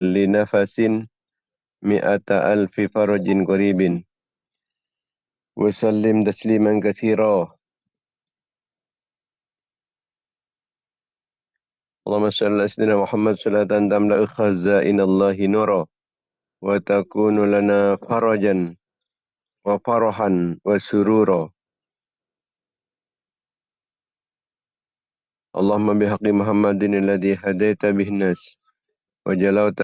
لنفس مئة ألف فرج قريب وسلم تسليما كثيرا. اللهم صل على سيدنا محمد صلاة تملأ خزائن الله نورا وتكون لنا فرجا وفرحا وسرورا. اللهم بحق محمد الذي هديت به الناس وجلوت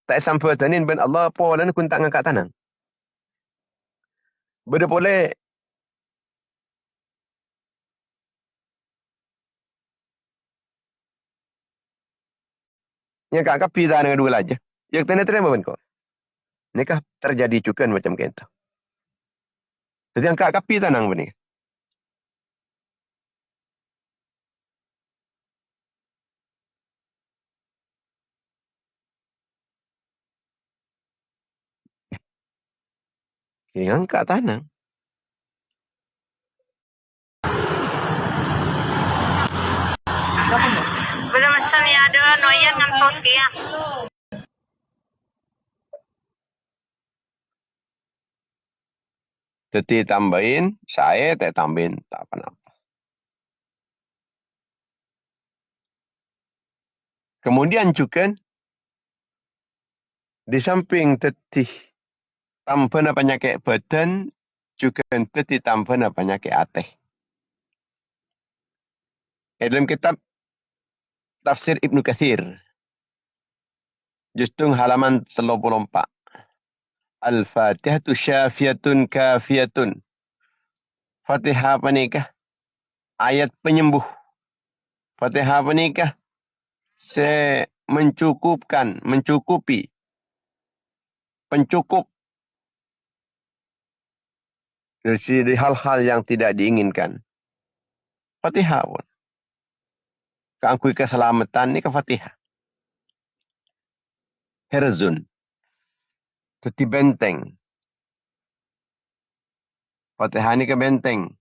tak sampai tanin ben Allah po lan kun tak ngangkat tanang. Beda boleh yang kak kapi tanang dua aja. Yang tanya terima ben ko. Nikah terjadi juga macam gitu. Jadi yang kak kapi tanang ben. Yang angkat tanang. Belum macam ni ada noyan ngantos kia. Jadi tambahin, saya tak tambahin, tak apa-apa. Kemudian juga, di samping tetih tampana penyakit badan, juga tetih tampana penyakit ateh. Dalam kitab Tafsir Ibnu Katsir, justru halaman 34. Al-Fatihatu syafiyatun kafiyatun. Fatihah apa nikah? Ayat penyembuh. Fatihah apa nikah? Mencukupkan, mencukupi. Pencukup. Dari hal-hal yang tidak diinginkan. Fatihah pun. Keangkui keselamatan ni ke Fatihah. Herzun. Jadi benteng. Fatihah ni ke benteng.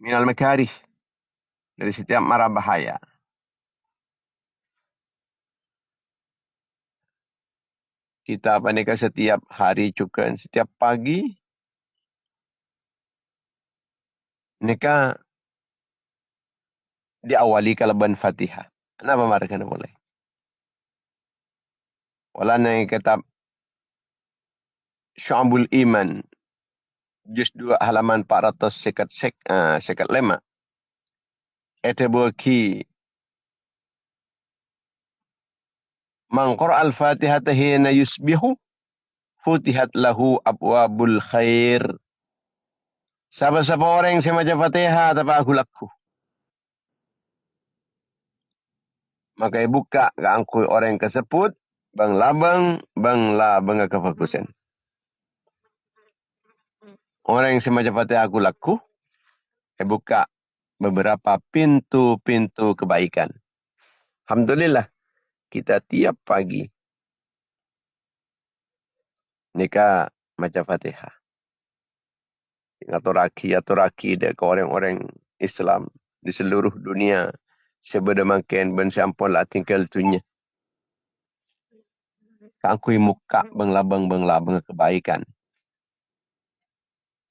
Minal makarih. Dari setiap mara bahaya. Kita apa ni ke setiap hari juga. Setiap pagi. Nika diawali kalaban Fatihah. Kenapa mereka boleh? Wala na kitab Syu'abul Iman. Juz 2 halaman 455. Ete buki. Man qara al-Fatihata hina yusbihu. Futihat lahu abwabul khair. Siapa-siapa orang yang semacam Fatihah tapi aku laku. Maka buka ke angkui orang tersebut. Bang labang, bang labang kefokusan. Orang yang semacam Fatihah aku laku. Buka beberapa pintu-pintu kebaikan. Alhamdulillah. Kita tiap pagi. Nikah macam Fatihah. Aturaki ke orang-orang Islam. Di seluruh dunia. Sebeda makin ben sampun lah tinggal dunia. Kangkui muka bang labang kebaikan.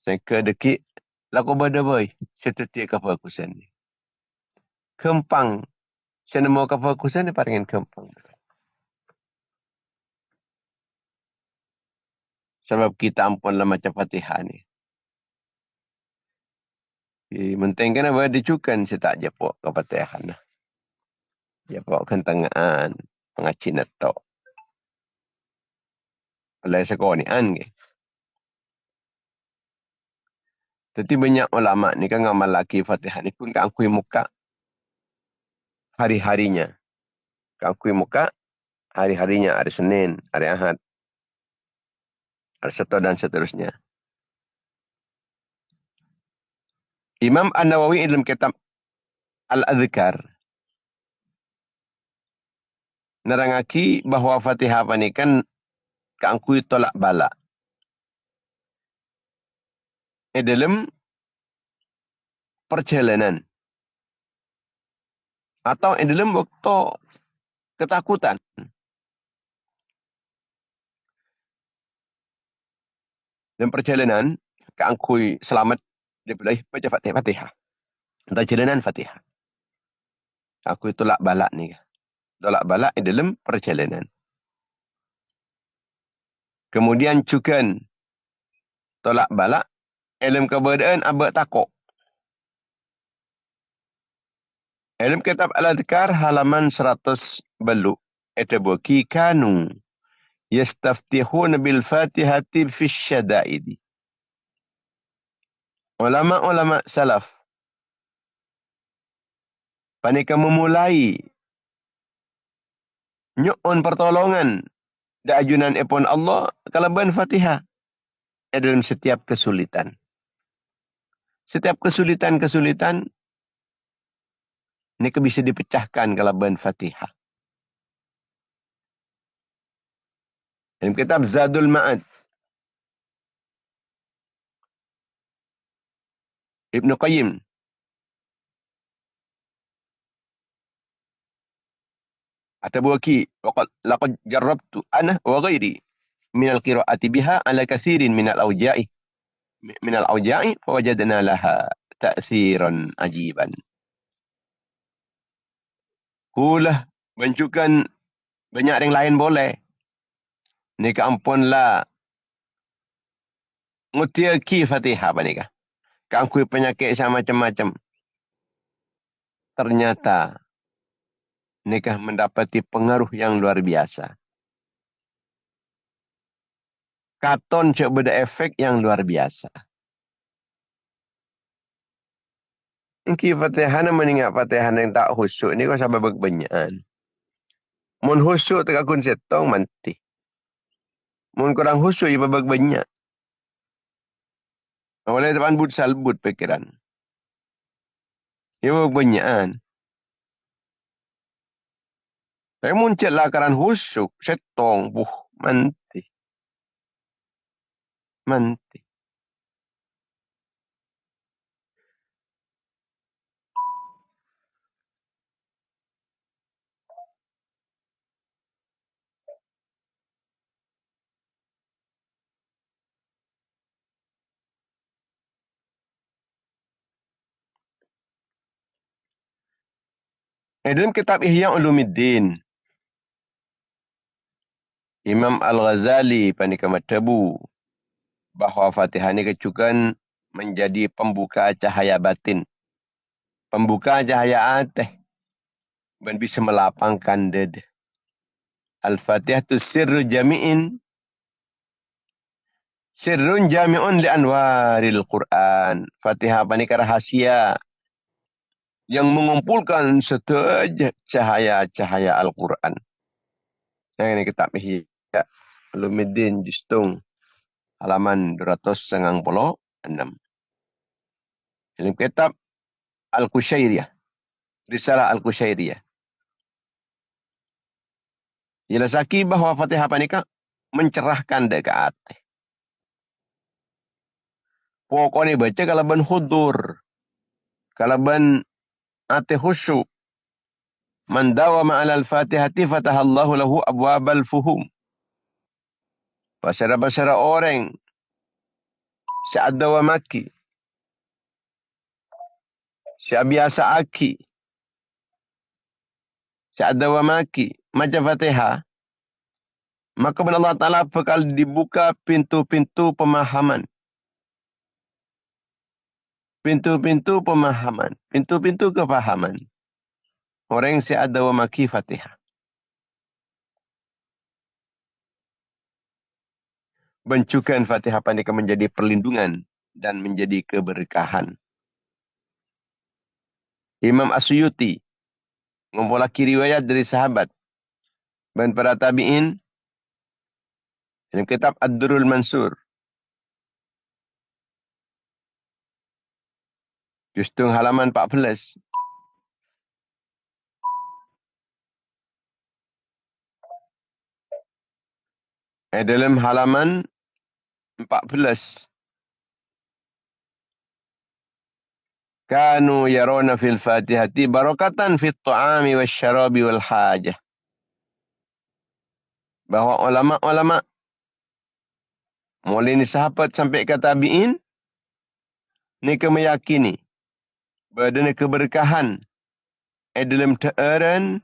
Saya kedekik. Laku bada boy. Setetik kefokusan ni. Kempang. Saya nemu kefokusan ni paringin kempang. Sebab kita ampun lah macam Fatihah ni. Menteng kena berdicukan saya tak japok ke Fatihah ni. Japok kentangan. Pengacin atok. Alai sekolah ni an ke. Tapi banyak ulama ni kan ngamal laki Fatihah ni pun kangkui muka hari-harinya. Kangkui muka hari-harinya. Hari Senin, hari Ahad, hari Sabtu dan seterusnya. Imam An-Nawawi dalam kitab Al-Adhkar nerangaki bahawa Fatihah ni kan kangkui tolak bala. Dalam perjalanan. Atau dalam waktu ketakutan. Dalam perjalanan, keangkui selamat daripada baca Fatihah. Perjalanan Fatihah. Aku tolak balak ni. Tolak balak dalam perjalanan. Kemudian juga tolak balak dalam keberadaan abad takut. Dalam kitab Al-Adhkar halaman 100 beluk. Etabuki kanu yastaftihuna bil fatihati fi syada'idi. Ulama-ulama salaf panika memulai nyu'un pertolongan da ajunan epon Allah kalaban Fatihah dalam setiap kesulitan. Setiap kesulitan-kesulitan ini bisa dipecahkan kalaban Fatihah. Dalam kitab Zadul Ma'ad Ibnu Qayyim atabuaki laqad jarrabtu ana wa ghairi min al-qira'ati biha ala kathirin min al-awja'i fawajadna laha ta'thiran ajiban. Kulah bancukan banyak yang lain boleh. Ni ka ampunlah ngutiaki Fatihah panika. Kangkui penyakit sama macam-macam. Ternyata nikah mendapati pengaruh yang luar biasa. Katon cek beda efek yang luar biasa. Ingki Fatihah meningat Fatihah yang tak khusyuk ni kau sabab berbenyan. Mun khusyuk tak akun setong mati. Mun kurang khusyuk ia berbenyak. Oleh depan but salbut pikiran. Ia berbenyan. Saya muncul lakaran khusyuk setong mati. Mati. Dalam kitab Ihya Ulumuddin, Imam Al-Ghazali panika matabu bahawa Fatihah ini kecukan menjadi pembuka cahaya batin. Pembuka cahaya ateh. Dan bisa melapangkan dada. Al-Fatihah itu sirrun jami'in. Sirrun jami'un li anwaril Quran. Fatihah panika rahasia yang mengumpulkan setiap cahaya-cahaya Al-Quran. Yang ini kitab Ihya Ulumuddin Justung halaman 296. Dalam kitab Al-Qushairiyah, Risalah Al-Qushairiyah, jelasaki bahawa Fatihah panika mencerahkan dek hati. Pokoknya baca kalaban hudur, kalaban ati khusyuk. Man dawama 'alal Fatihati fatahallahu lahu abwabal fuhum. Pasara-pasara orang seadawamaki, biasa aki, seadawamaki macam Fatihah, maka benar Allah Ta'ala bakal dibuka pintu-pintu pemahaman. Pintu-pintu pemahaman. Pintu-pintu kefahaman. Orang yang seadawamaki Fatihah. Bencukan Fatihah panika menjadi perlindungan dan menjadi keberkahan. Imam As-Suyuti ngumpulake riwayat dari sahabat dan para tabi'in dalam kitab Ad-Durrul Mansur. Justung halaman 14. Dalam halaman 14. Kanu yarona fil Fatihati barakatan fit ta'ami wasyarabi wal hajah. Bahawa ulama-ulama mulai ni sahabat sampai ke tabi'in ni meyakini bahawa keberkahan dalam ta'aran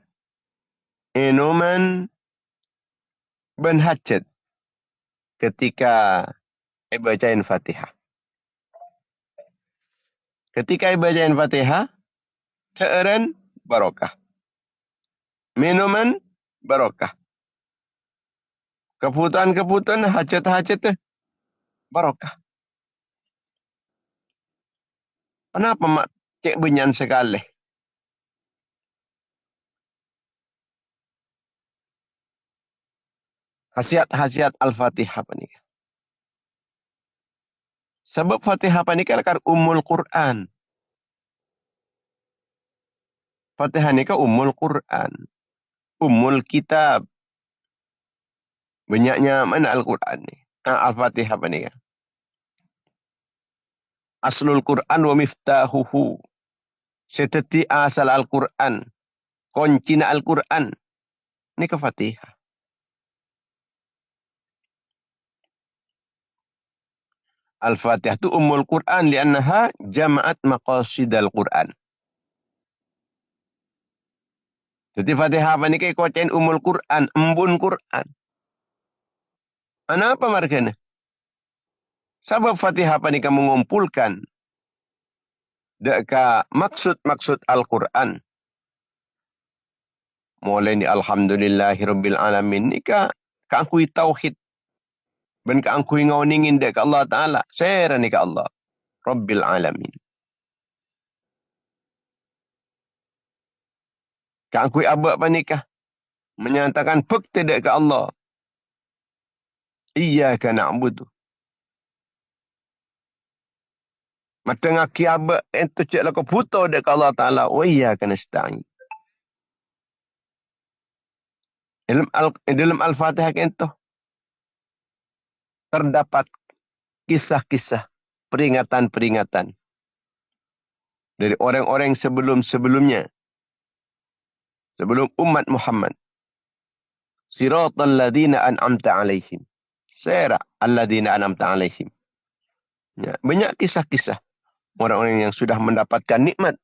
minuman dan hajat ketika bacain Fatihah. Ketika bacain Fatihah, ta'aran barakah. Minuman barokah. Kebutuhan-kebutuhan hajat-hajat barokah. Kenapa mak cek benyan sekali? Khasiat-khasiat Al-Fatihah panika. Sebab Fatihah panika kan Ummul Quran. Fatihah nika Ummul Quran. Ummul Kitab. Banyaknya mana Al-Quran ni? Al-Fatihah panika. Aslul Quran wa miftahuhu. Seteti asal Al-Quran. Kuncina Al-Quran. Ini ke Fatihah. Al-Fatihah itu Ummul Quran liannaha jama'at maqasidal Quran. Jadi Fatihah apa ni kaya kocain Ummul Quran, embun Quran. Kenapa margana? Sebab Fatihah apa ni mengumpulkan deka maksud-maksud Al-Quran. Mulai ni Alhamdulillahirabbil alamin ni ka angkui tauhid. Ben ka angkui ngawningin dek Allah Ta'ala. Sera ni ka Allah. Rabbil alamin. Ka angkui abak panikah. Menyatakan fakta dek ka Allah. Iyyaka na'budu. Mata ngaki abak ento cek lako buta dek ka Allah Ta'ala. Wa iyyaka nasta'in. Dalam Al-Fatihah ento terdapat kisah-kisah, peringatan-peringatan dari orang-orang sebelum-sebelumnya. Sebelum umat Muhammad. Siratal ladzina an'amta alaihim. Sira alladzina an'amta alaihim. Ya, banyak kisah-kisah orang-orang yang sudah mendapatkan nikmat.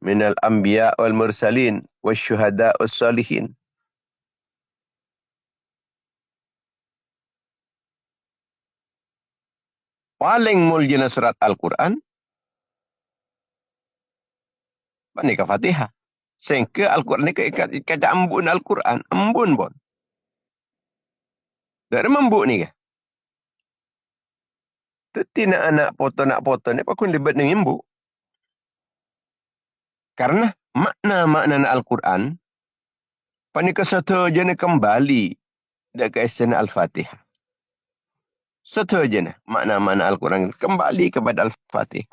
Minal anbiya wal mursalin wasyuhada was salihin. Paling mulia surat Al-Quran. Ini ke Fatihah. Sehingga Al-Quran ini kata embun Al-Quran. Embun pun. Dari membuk ni ke? Teti nak foto ni pakun libat dengan embuk. Karena makna-makna Al-Quran. Panika satu jenis kembali. Dekat esena Al-Fatihah. Satu jenis makna-makna Al-Quran. Kembali kepada Al-Fatihah.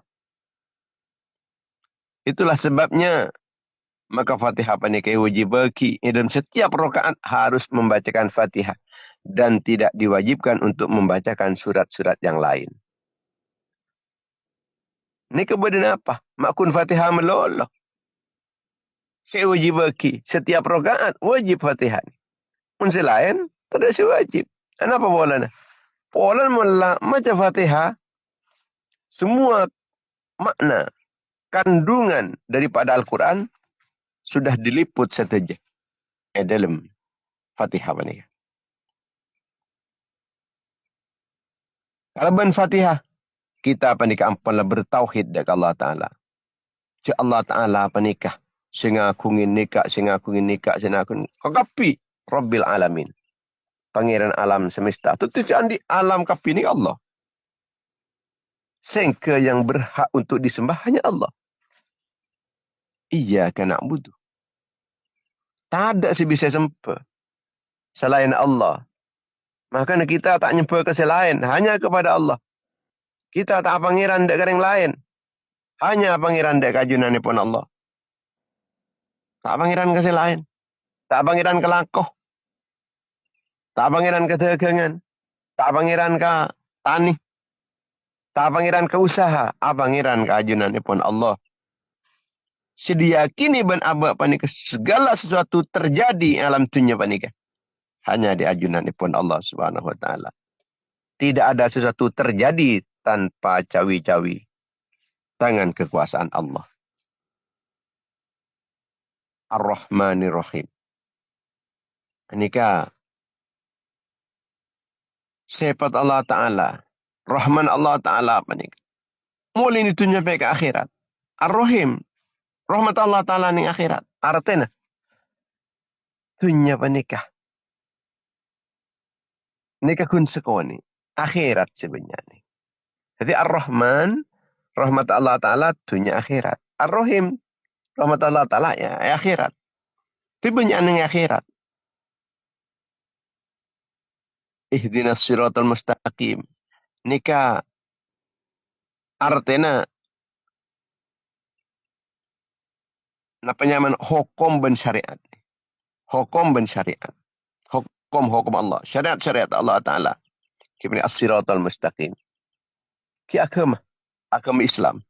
Itulah sebabnya maka Fatihah panika wajib bagi dalam setiap rakaat harus membacakan Fatihah dan tidak diwajibkan untuk membacakan surat-surat yang lain. Ini kemudian apa? Makun Fatihah meloloh. Saya wajib bagi setiap rakaat wajib Fatihah. Unsur lain tidak sewajib. Kenapa bolanya? Pola mula macam Fatihah semua makna kandungan daripada Al-Quran sudah diliput saja dalam Fatihah ini. Kalau ben Fatihah, kita panikah ampunlah bertauhid dekat Allah Ta'ala. Cik Allah Ta'ala panikah, sehingga aku ingin nikah, kakapi Rabbil Alamin. Pangeran alam semesta. Itu andi alam kapi ni Allah. Sehingga yang berhak untuk disembah hanya Allah. Iyyaka na'budu. Tak ada sebisa sembah selain Allah. Maka kita tak nyembah ke selain, hanya kepada Allah. Kita tak pangeran dek yang lain. Hanya pangeran dek kajunan pun Allah. Tak pangeran ke selain. Tak pangeran ke lakoh. Tak pangeran ke dagangan. Tak pangeran ke tani. Tak pangeran ke usaha. Pangeran ke kajunan pun Allah. Sedia kini ben abak panika segala sesuatu terjadi alam dunia panika. Hanya di ajunan pun Allah Subhanahu wa taala. Tidak ada sesuatu terjadi tanpa cawi-cawi tangan kekuasaan Allah. Ar-Rahmanir Rahim. Nikah sifat Allah Ta'ala. Rahman Allah Ta'ala apa ni? Mulai itu sampai ke akhirat. Ar-Rahim. Rahmat Allah Ta'ala ni akhirat. Artinya Tunya panikah. Nikah kun sekoni. Akhirat sebenarnya. Jadi Ar-Rahman, rahmat Allah Ta'ala, tunya akhirat. Ar-Rahim, rahmat Allah Ta'ala, ya akhirat. Itu banyak akhirat. Ihdinas siratal mustaqim. Nikah artinya penyamaan hukum dan syariat. Hukum dan syariat. Hukum Allah. Syariat Allah Ta'ala. Kibni as-siratal mustaqim. Ki agama. Agama Islam.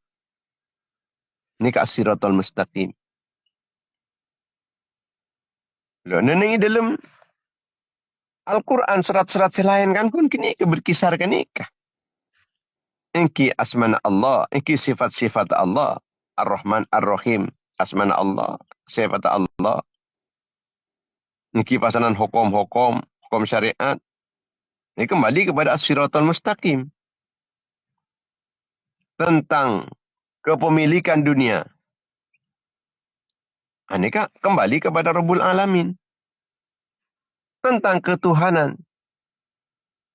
Nikah as-siratal mustaqim. Loh, nengi dalam Al-Quran surat-surat selain kan pun kini berkisar kan nikah. Inki asmana Allah. Inki sifat-sifat Allah. Ar-Rahman, Ar-Rahim. Asmana Allah. Sifat Allah. Inki pasanan hukum syariat. Ini kembali kepada as-siratal mustaqim. Tentang kepemilikan dunia. Ini kembali kepada Rabbul Alamin. Tentang ketuhanan.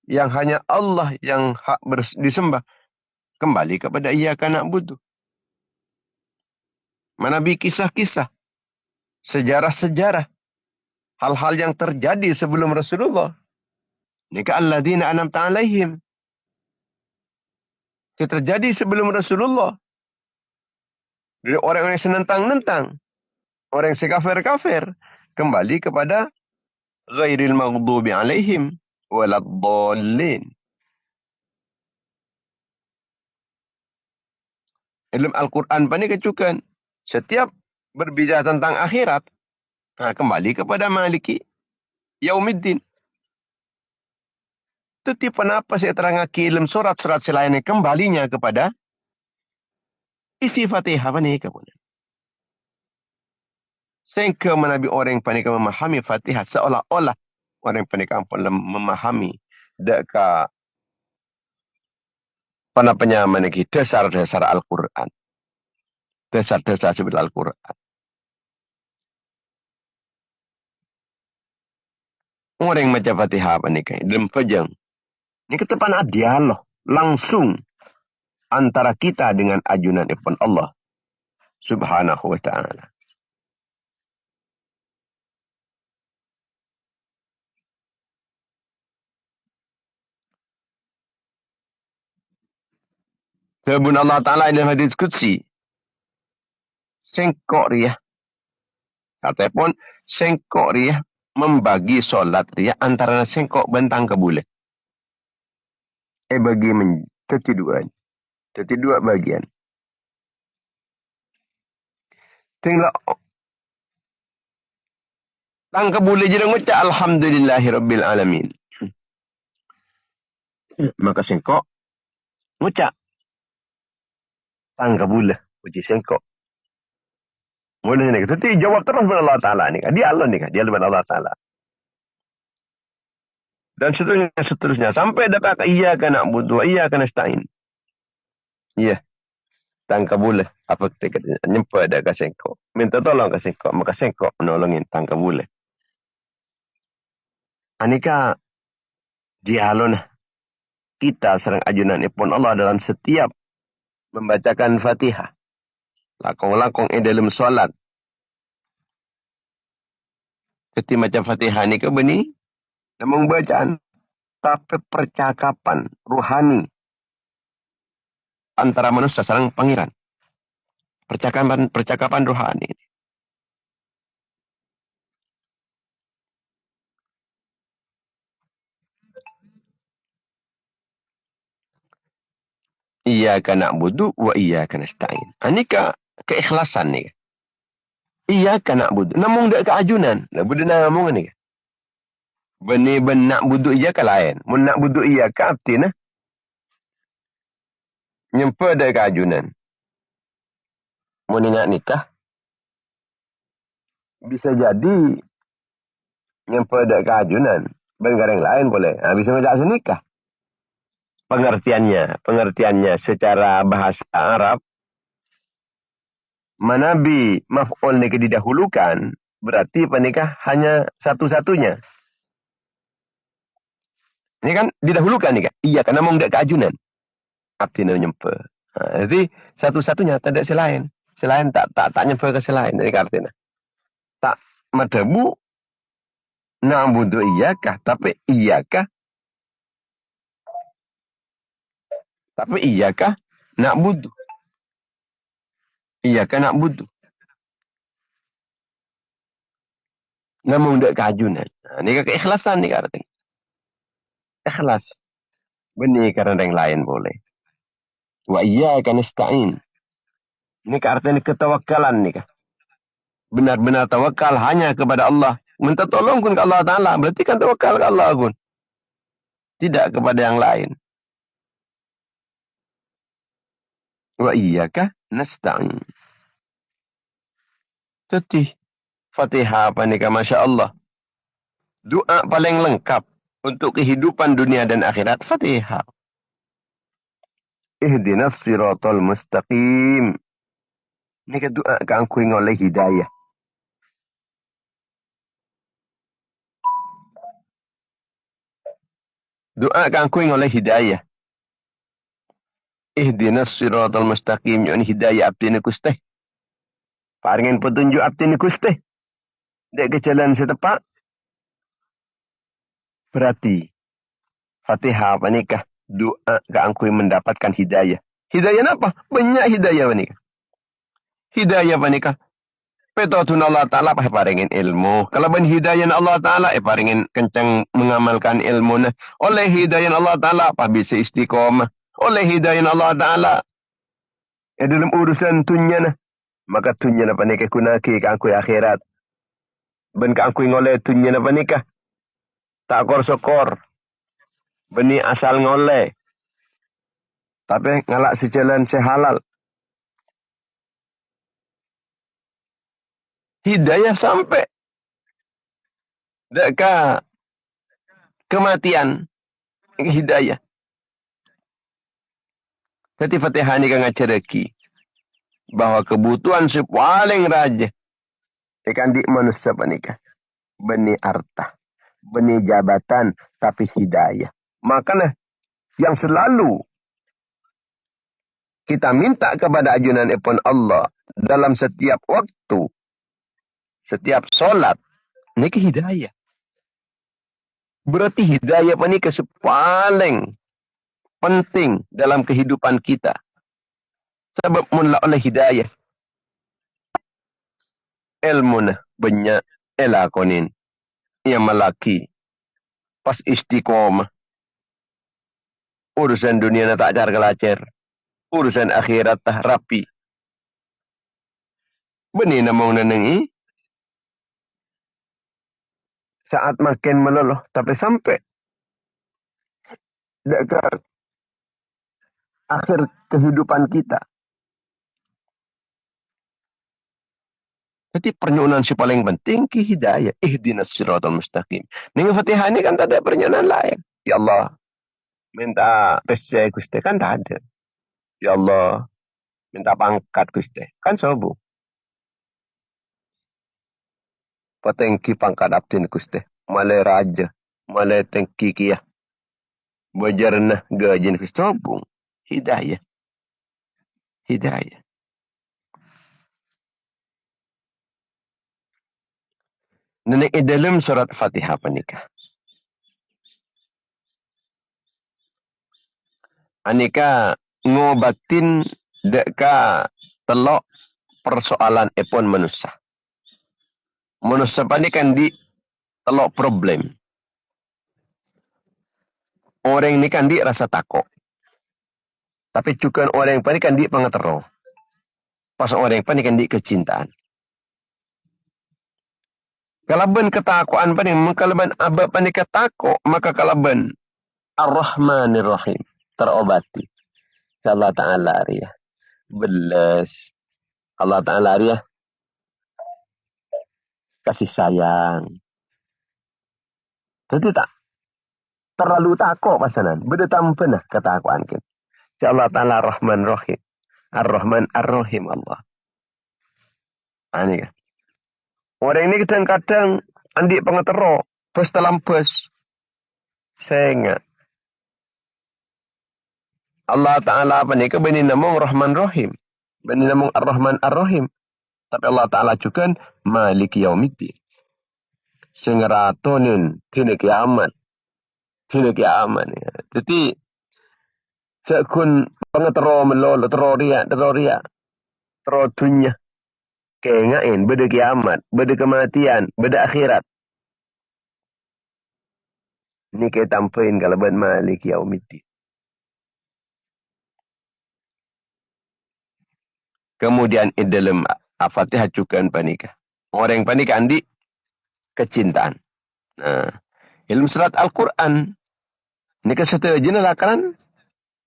Yang hanya Allah yang hak disembah. Kembali kepada iyyaka na'budu. Menabi kisah-kisah. Sejarah-sejarah. Hal-hal yang terjadi sebelum Rasulullah. Nika alladzina an'amta alaihim. Itu terjadi sebelum Rasulullah. Dari orang-orang yang senentang-nentang. Orang yang sekafir-kafir. Kembali kepada ghairil maghdubi alaihim. Waladdallin. Dalam Al-Quran pani kecukan. Setiap berbicara tentang akhirat. Kembali kepada maliki. Yaumiddin. Itu tipe apa saya terangaki dalam surat-surat selainnya. Kembalinya kepada isi Fatihah pani kemudian. Sehingga menabi orang yang panik memahami Fatihah. Seolah-olah orang yang panik memahami. Deka penyaman lagi. Dasar-dasar Al-Quran. Dasar-dasar sebut Al-Quran. Orang yang macam Fatihah pani dalam fajang. Ini ketepan dialog langsung antara kita dengan ajunan Ibn Allah Subhanahu wa ta'ala. Sebab Allah Ta'ala dalam hadis Qudsi. Sengkok riyah. Katanya pun sengkok riyah membagi solat riyah antara sengkok bentang kebule. Bagi tertiduan. Tertidua bagian. Tinggal tang kebule jadi ngucap alhamdulillahirabbil alamin. Maka sengkok ngucap tang kebule uji sengkok. Mulai ni tapi jawab terus kepada Allah Taala ni. Dia Allah ni kan, dia kepada Allah Taala. Dan seterusnya sampai dapat iyyaka na'budu wa iyyaka nasta'in. Iya. Tangka boleh apa kita nyempa dak ka sengkok. Minta tolong ka sengkok, maka sengkok menolongin tangka boleh. Anika dialon kita serang ajunan ipun Allah dalam setiap membacakan Fatihah. Lakong-lakong dalam solat. Ketika macam Fatihah ni ke beni namun bacaan tapi percakapan ruhani antara manusia sareng pangeran. Percakapan rohani. Iyyaka na'budu wa iyyaka nasta'in. Anika keikhlasan ni. Iyyaka na'budu. Namun dak keajunan. Na'budu namun ni. Beni ben na'budu iyyaka lain. Mun na'budu iyyaka artinya nyempa dak keajunan. Mun ingat nikah bisa jadi nyempa dak keajunan. Ben gareng lain boleh. Bisa ngajak senikah. Pengertiannya secara bahasa Arab manabi maf'ul ni didahulukan Berarti panikah hanya satu-satunya. Ini kan didahulukan nih kan. Iya karena mau nggak keajunan. Artinya nyempe. Nah, jadi satu-satunya tidak selain. Selain tak nyempe ke selain. Ini artinya. Tak madamu na'budu iyakah. Tapi iyakah na'budu. Iyakah na'budu. Namun tidak keajunan. Nah, ini keikhlasan nih artinya. Ikhlas. Benih karena yang lain boleh. Wa iyyaka nasta'in. Ini artinya ketawakalan nih kah. Benar-benar tawakal hanya kepada Allah. Minta tolong pun ke Allah Ta'ala. Berarti kan tawakal ke Allah pun. Tidak kepada yang lain. Wa iyyaka nasta'in. Jadi Fatihah apa nih Masya Allah. Doa paling lengkap untuk kehidupan dunia dan akhirat. Fatihah. Ihdinas siratal mustaqim. Ini kan doa kan ku oleh hidayah. Doa kan ku oleh hidayah. Ihdinas siratal mustaqim. Yang hidayah abdi ni kusteh. Paringin petunjuk abdi ni kusteh. Dek ke jalan setepak. Berarti Fatihah apa nikah? Doa keangkui mendapatkan hidayah. Hidayah apa? Banyak hidayah apa nikah? Hidayah apa nikah? Petotun Allah Ta'ala apa paringin ilmu. Kalau ben hidayah Allah Ta'ala paringin kencang mengamalkan ilmu. Oleh hidayah Allah Ta'ala apa bisa istiqomah. Oleh hidayah Allah Ta'ala dalam urusan dunia maka dunia apa nikah kunaki keangkui akhirat. Ben keangkui ngoleh dunia apa nikah? Tak kor-sokor. Beni asal ngoleh. Tapi ngalak sejalan sehalal. Hidayah sampai. Dekat kematian. Hidayah. Jadi Fatihah ini kan ngajaraki. Bahwa kebutuhan si paling raja. Ikan di manusia panikah. Beni harta. Beni jabatan. Tapi hidayah. Makanya yang selalu kita minta kepada ajunan ipun Allah dalam setiap waktu, setiap solat, ini hidayah. Berarti hidayah ini paling penting dalam kehidupan kita. Sebab mula oleh hidayah. Ilmu banyak elakonin. Yang melaki. Pas istiqomah. Urusan dunia tak car kelacer. Urusan akhirat tak rapi. Benih namang nenengi. Saat makin meloloh. Tapi sampai. Dekat akhir kehidupan kita. Jadi pernyataan si paling penting ki hidayah. Ihdinas siratal mustaqim. Ning Fatihah ini kan tak ada pernyataan lain. Ya Allah. Minta pesce Gusti kan tak ada. Ya Allah. Minta pangkat Gusti. Kan sobo. Patengki pangkat abdin Gusti. Malai raja. Malai tengki kia. Bajarnah gajin Gusti. Sobo. Hidayah. Hidayah. Nenek dalam surat Fatihah panikah. Anika ngobatin deka telok persoalan epon manusia. Manusia panikan di telok problem. Orang ini kan di rasa takut. Tapi juga orang yang panikan di pengetero. Pas orang yang panikan di kecintaan. Kalaban ketakuan panik, kalaban abad panik ketakut, maka kalaban Ar-Rahmanir Rahim terobati. Allah Ta'ala ya. Belas. Allah Ta'ala ya. Kasih sayang. Jadi tak terlalu takut pasanan. Beda tampun ketakuan kita. Allah Ta'ala Rahman Rahim. Ar-Rahman Ar-Rahim Allah. Ini kan. Orang ini kadang-kadang andi pengetero, bus dalam bus. Saya ingat. Allah Ta'ala apa ni? Bani namung Rahman Rahim. Bani namung Ar-Rahman Ar-Rahim. Tapi Allah Ta'ala juga Malik Yaumiddin. Sehingga ratonin tina kiamat. Tina kiamat. Jadi, cakun pengetero melolo, teroriak. Tero dunya. Kengain, beda kiamat, beda kematian, beda akhirat. Ini kita tampain kalau buat Malik Yaumiddin. Kemudian dalam Al-Fatihah juga panikah. Orang yang panikah andi kecintaan. Nah, ilmu surat Al-Quran. Ini kesetujuan lakaran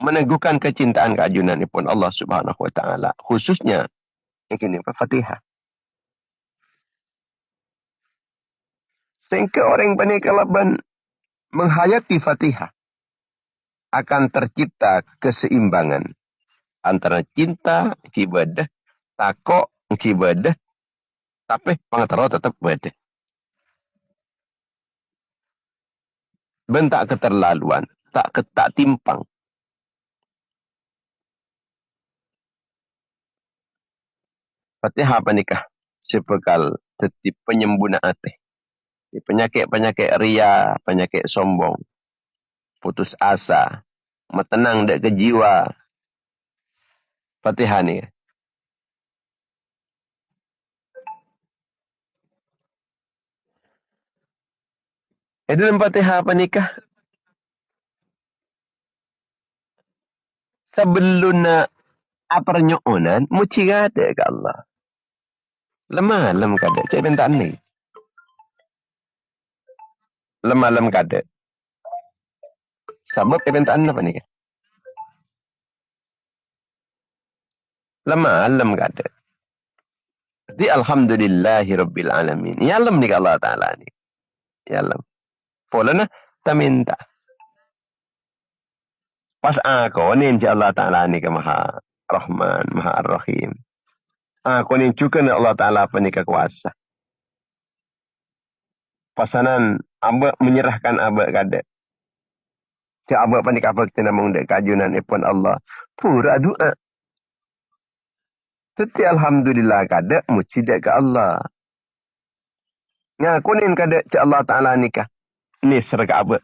meneguhkan kecintaan keajunan pun Allah Subhanahu Wa Taala. Khususnya ini Al-Fatihah. Sehingga orang yang panikah laban menghayati Fatihah akan tercipta keseimbangan antara cinta ibadah, takok ibadah, tapi pengetero tetap ibadah. Bentak keterlaluan, tak timpang. Fatihah panikah sebekal tetip penyembuna hati. Penyakit-penyakit ria, penyakit sombong, putus asa, metenang dek ke jiwa. Fatihah ni. Dalam Fatihah panikah sebelum nak apernyonan muci gade ke Allah. Lemah kada cak bentan ni. Lemah kada. Sebab bentan apa ni? Lemah kada. Jadi alhamdulillahi rabbil alamin. Ya alam ni Allah Ta'ala ni. Ya alam. Polana ta minta. Pas aku ni insya Allah Ta'ala ni ke Maha Rahman, Maha Ar-Rahim. Aku ni juga ni Allah Ta'ala apa ni kekuasa. Pasanan abak menyerahkan abak kada. Cak abak apa ni kapal kita namung dek kajunan ipun Allah. Pura doa. Seti alhamdulillah kada muci dek ke Allah. Ngaku ni kada cak Allah Ta'ala nikah. Ni serga abak.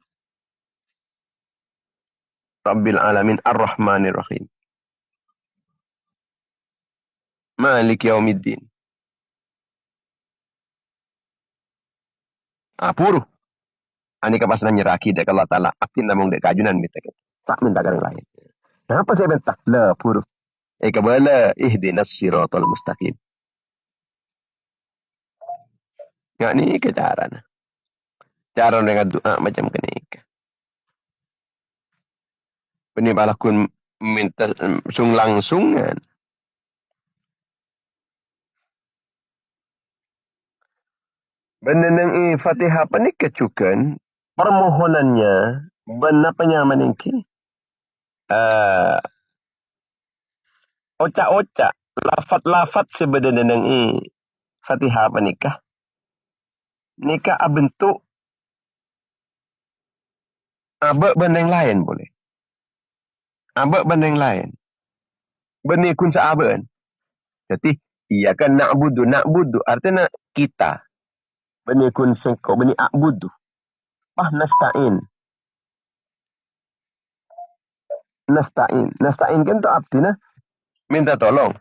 Rabbil alamin ar-Rahmanir Rahim. Malik Yaumiddin. Puru. Ani kapasan nyeraki dek Allah Ta'ala. Akin namung dek kajunan minta kita. Tak minta yang lain. Kenapa saya minta? Lah puru. Kabala ihdinas siratal mustaqim. Nggak ni ke cara. Cara dengan doa macam kenika. Penibalakun minta sung langsungan. Benenang Fatihah panik kecukan permohonannya benar penyaman ini. Ocak-ocak, lafat-lafat sebenarnya Fatihah panikah. Nikah bentuk abak banding lain boleh. Abak banding lain. Benih kun saaban. Jadi, iya kan na'budu artinya kita. Benih kun sengkau, benih a'budu. Nasta'in. Nasta'in kan tu abdina minta tolong.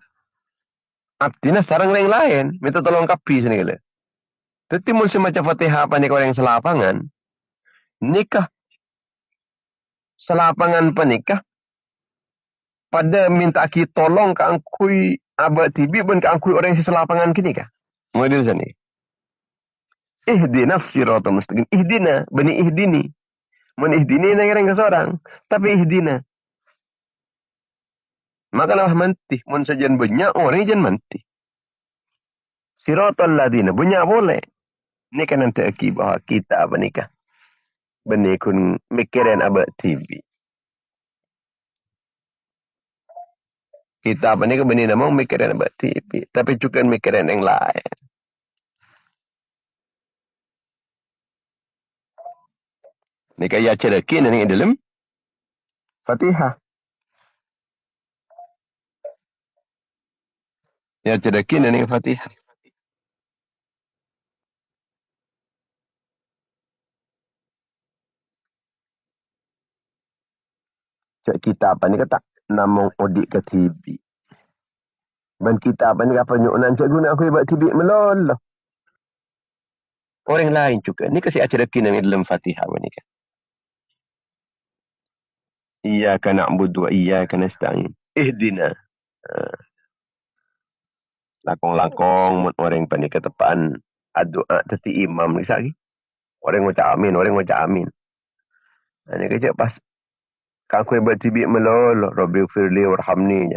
Abdina sarang lain, minta tolong kapi sini kala. Jadi mul semacam Fatihah apa ni orang selapangan. Nikah selapangan penikah pada minta kita tolong ke angkui abad tibi pun ke angkui orang selapangan kini kah? Model sana. Ihdinas siratal mustaqim. Ihdina, bani ihdini. Mun ihdini nang ke seorang, tapi ihdina. Makalah mantih, mun sajan banyak orang jan mantih. Siratal ladina banyak boleh. Ini kan nanti akibat kita apa nikah. Bani kun mikiran abad TV. Kita apa ni ke bani nama mikiran abad TV. Tapi juga mikiran yang lain. Ni kaya cerkin ni dalam Fatihah. Ya cerkin ni Fatihah. Cak kita apa ni kata namong odik ke TV. Ben kita apa ni apa nyunan cak guna aku buat TV meloloh. Orang lain juga. Ni kasih cerkin ni dalam Fatihah ni kan. Iyyaka na'budu wa iyyaka nasta'in. Ihdina. Lakong-lakong mun orang pani ketepaan doa teti imam ni sagi. Orang ngucap amin, orang ngucap amin. Ini kecek pas kan aku buat tibi melol, Rabbi firli warhamni.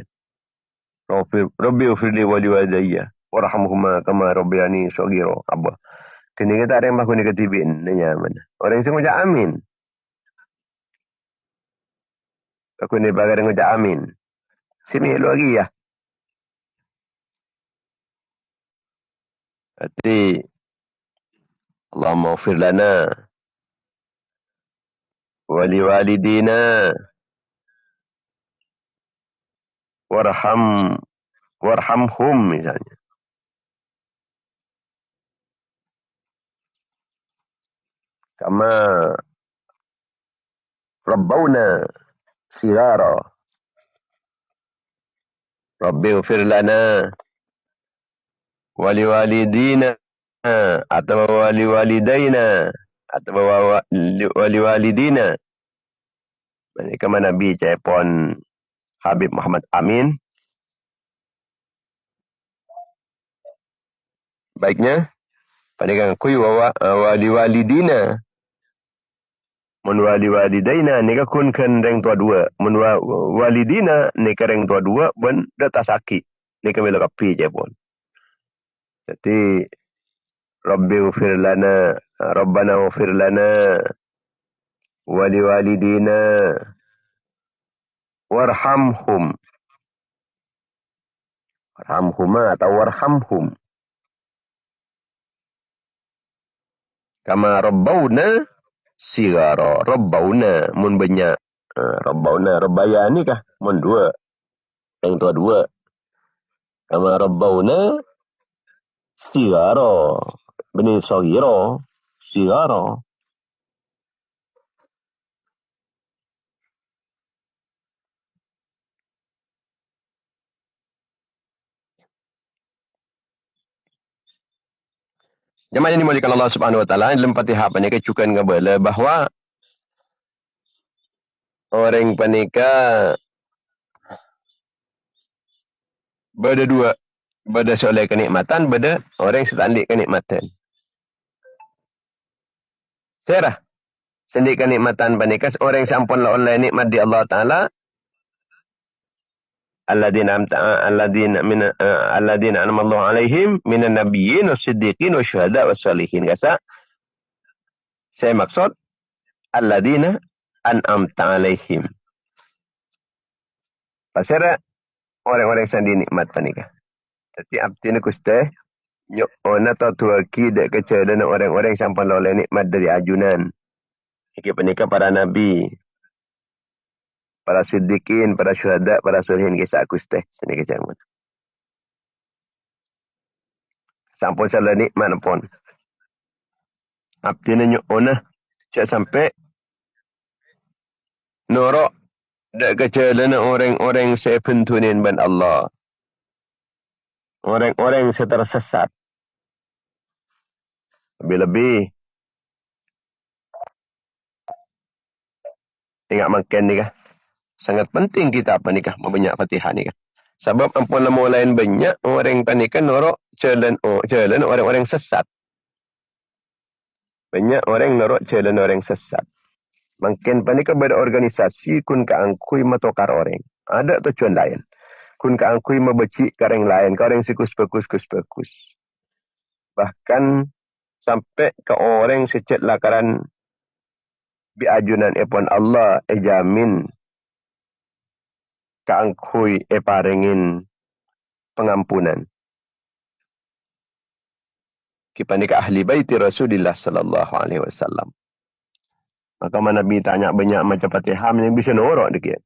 Rabbi firli wali wadayya warhamhuma kama rabbayani shaghira. Apa? Kini kita ada yang aku ni ketibin nanya mana. Orang yang ngucap amin. Aku ni bagai ngucap amin. Sini lagi ya. Hati Allahumma ghfir lana wali walidina warhamhum misalnya. Kama rabbawna sigara. Rabbi ghfir lana wali walidina atau wali walidaina atau wali walidina. Mereka Nabi Cepon Habib Muhammad Amin. Baiknya pada kui wali walidina mun wali walidaina ni ka kun kan reng tua dua mun walidina ni ka reng tua dua ben data sakit ni ka bela kapi Cepon. Jadi Rabbi ghfir lana Rabbana ghfir lana wali walidina warhamhum. Warhamhuma atau warhamhum. Kama rabbawna sigara. Rabbawna mun banyak. Rabbawna rabbaya ni kah? Mun dua. Yang tua dua. Kama rabbawna sigara. Beni sagira. Sigara. Jemaah yang dimuliakan Allah Subhanahu wa taala, dalam Fatihah panika cukan ngabala bahwa orang panika beda dua, beda soleh kenikmatan, beda orang setandik kenikmatan. Serah sendik kenikmatan panika orang sampun la oleh nikmat di Allah taala. Alladzina an'amallahu alaihim minan nabiyyin was-siddiqin wasyuhada was-shalihin. Kasa saya maksud alladzina an'amta alaihim. Pasal orang-orang yang dinikmat panika. Jadi abdi ni kuste nyok ona tatuaki dak kecedan orang-orang yang sampai oleh nikmat dari ajunan. Iki panika para nabi, para siddiqin, para syuhada, para solihin kisah kuste sini kejangan. Sampun salah nikmat pun. Abdi ni nyok ona cak sampai norok dak kecedan orang-orang sepentunin ban Allah. Orang-orang yang tersesat. Lebih-lebih. Tengok makan ni kah. Sangat penting kita apa ni kah. Membanyak Fatihah ni kah. Sebab ampun lama lain banyak. Orang panikan norok jalan orang-orang sesat. Banyak orang norok jalan orang sesat. Makin panikan pada organisasi kun keangkui matokar orang. Ada tujuan lain. Kun keangkui membecik ke orang lain. Ke orang sikus-pekus. Bahkan sampai ke orang secet lakaran biajunan epon Allah jamin kaangkui parengin pengampunan. Kipanika ahli baiti Rasulullah sallallahu alaihi wasallam. Maka Nabi tanya banyak macam Fatihah yang bisa norok dikit.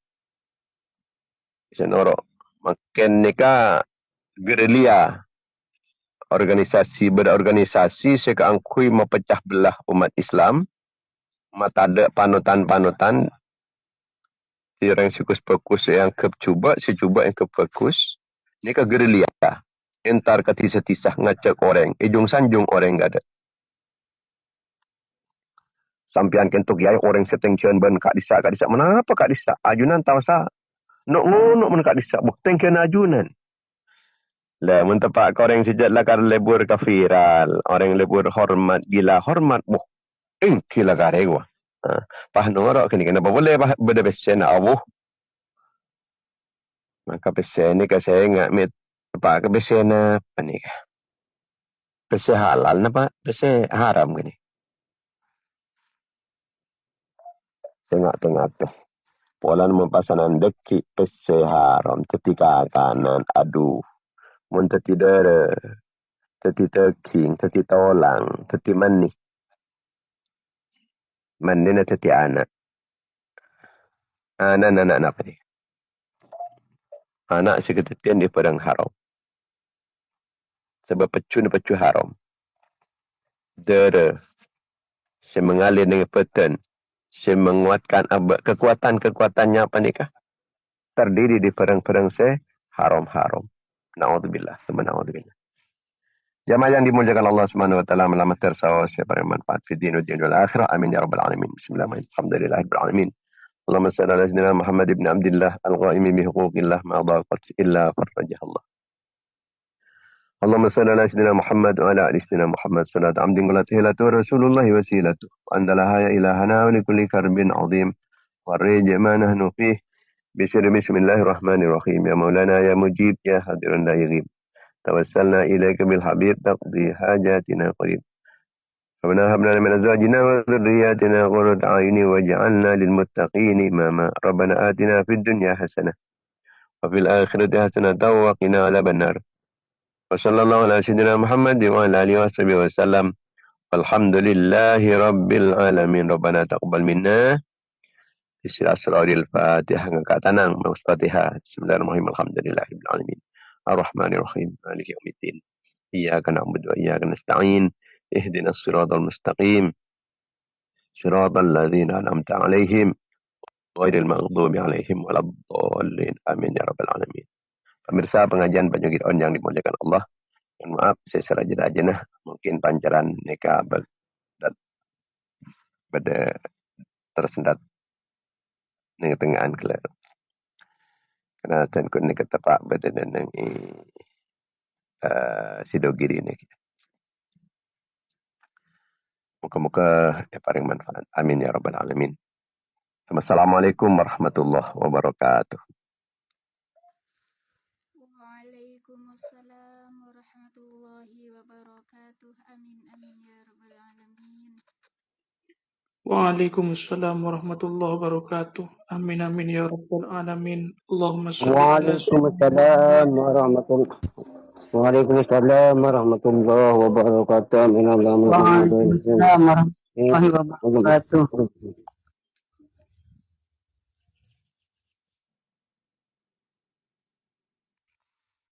Bisa norok. Makin nikah gerilya. Berorganisasi sekeangkui mempecah belah umat Islam. Mata ada panutan-panutan. Si orang sikus fokus yang kecuba, si cuba yang kefokus. Nikah gerilya. Entar ketisah-tisah ngacak orang. Ijung sanjung orang gak ada. Sampian kentuk yai orang setengkian ban kak disa. Menapa kak disa? Ajunan tahu sa. Nuk men kak disa. Bukten kena ajunan. Lah mentepak orang sejak lakar lebur kafiral. Orang lebur hormat. Gila hormat. Gila kare gua. Pah norok kini. Kenapa boleh beda besen abuh. Maka besen ni saya ingat. Tepak ke besen apa ni kah? Besen halal napa? Besen haram gini. Tengok tu. Polan mempasanan deki pese haram. Ketika kanan. Aduh. Mun teti dere. Teti teking. Teti tolang. Teti manih. Manih na teti anak. Anak apa ni? Anak si ketetian di padang haram. Sebab pecu haram. Dere. Si mengalir dengan peten. Si menguatkan kekuatan-kekuatannya apa ni kah? Terdiri di perang-perang se haram-haram. Na'udzubillah. Na'udzubillah. Jamaah yang dimuliakan Allah Subhanahu wa taala melamat tersawas siapa yang manfaat fi din wal akhirah. Amin ya rabbal alamin. Bismillahirrahmanirrahim. Alhamdulillahirabbil alamin. Allahumma salli ala sayyidina Muhammad ibn Abdullah al-ghaimi bi huquqillah ma daqat illa farajah Allah. Allahumma salli ala sayyidina Muhammad wa ala ali sayyidina Muhammad sallallahu amdin qulatihi Rasulullah wasilatuh. Wa andalaha ya ilahana wa likulli karbin azim. Warij ma nahnu fih. Bismillahirrahmanirrahim. Ya Maulana ya Mujib ya hadiran la yaghib. Tawassalna ilaika bil habib taqdi hajatina qarib. Rabbana hab lana min azwajina wa dhurriyyatina qurrata a'yunin waj'alna lil muttaqina imama. Rabbana atina fid dunya hasanah wa fil akhirati hasanah wa qina adzaban nar. Wa sallallahu ala sayyidina Muhammad wa ala alihi washabihi wasallam. Alhamdulillahi rabbil alamin. Rabbana taqabbal minna. Istilah surahil Fatihah ngangkat tanang maus Fatihah. Bismillahirrahmanirrahim. Alhamdulillahirabbil alamin. Ar-Rahmanir-Rahim. Maliki yaumiddin. Iyyaka na'budu wa iyyaka nasta'in. Ihdinas siratal mustaqim. Siratal ladzina an'amta 'alaihim ghairil maghdubi 'alaihim waladdallin. Amin ya rabbal alamin. Pemirsa pengajian Panjogir On yang dimuliakan Allah. Mohon maaf saya salah jenah. Mungkin pancaran neka pada tersendat dengan tengahan kelar. Karena tenku ni ketepak pada nang sidogiri ni. Muka-muka paling manfaat. Amin ya rabbal alamin. Assalamualaikum warahmatullahi wabarakatuh. Waalaikumsalam warahmatullahi wabarakatuh. Amin amin ya rabbal alamin. Waalaikumsalam warahmatullahi wabarakatuh. Amin amin ya rabbal alamin. Allahumma shalli Waalaikumsalam warahmatullahi wabarakatuh. Amin. Waalaikumsalam warahmatullahi wabarakatuh.